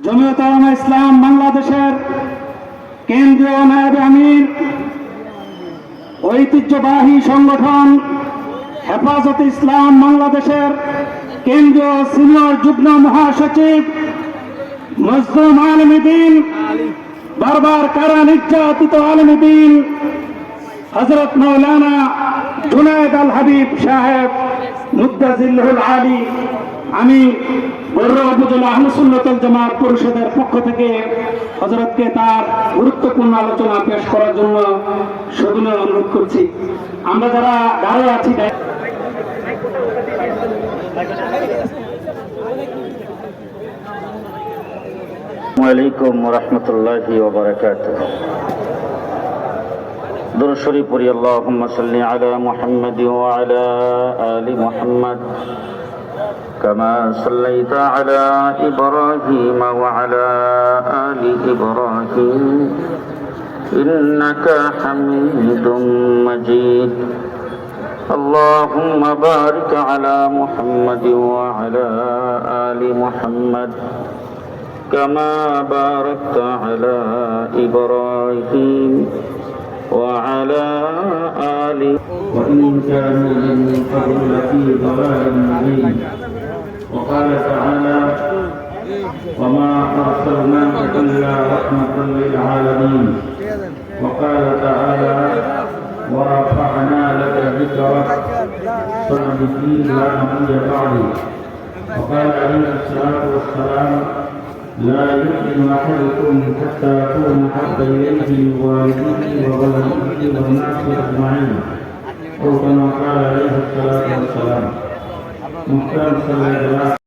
জমিয়ত উলামা ইসলাম বাংলাদেশের কেন্দ্রীয় নায়েবে আমির, ঐতিহ্যবাহী সংগঠন হেফাজত ইসলাম বাংলাদেশের কেন্দ্রীয় সিনিয়র যুগ্ম মহাসচিব মজলুম আলমী দ্বীন, বারবার কারা নির্যাতিত আলমী দ্বীন হযরত মাওলানা জুনায়েদ আল হাবিব সাহেব মুদ্দাজিল্লাহুল আলী, আমি বড়ুয়া উপজেলা আহলে সুন্নাত ওয়াল জামাত পরিষদের পক্ষ থেকে হযরতকে তার গুরুত্বপূর্ণ আলোচনা পেশ করার জন্য সবিনয় অনুরোধ করছি। আমরা যারা দাঁড়িয়ে আছি, আসসালামু আলাইকুম ওয়া রাহমাতুল্লাহি ওয়া বারাকাতুহু। দুরূদ শরীফ পড়ি। আল্লাহুম্মা সাল্লি আলা মুহাম্মাদ ওয়া আলা আলি মুহাম্মাদ কামা সাল্লাইতা আলা ইব্রাহিম ওয়া আলা আলি ইব্রাহিম ইন্নাকা হামিদুম মাজিদ। اللهم بارك على محمد وعلى آل محمد كما باركت على إبراهيم وعلى آل. وإن كانوا من قبل لفي ضلال مبين. وقال تعالى: وما أرسلناك إلا رحمة للعالمين. وقال تعالى: ورفعنا لك ذكرك فبه لا نبي بعدي. وقال عليه الصلاة والسلام: لا يؤمن أحدكم حتى أكون أحب إليه من والده وولده والناس أجمعين، أو كما قال عليه الصلاة والسلام. محترم صلى الله عليه وسلم.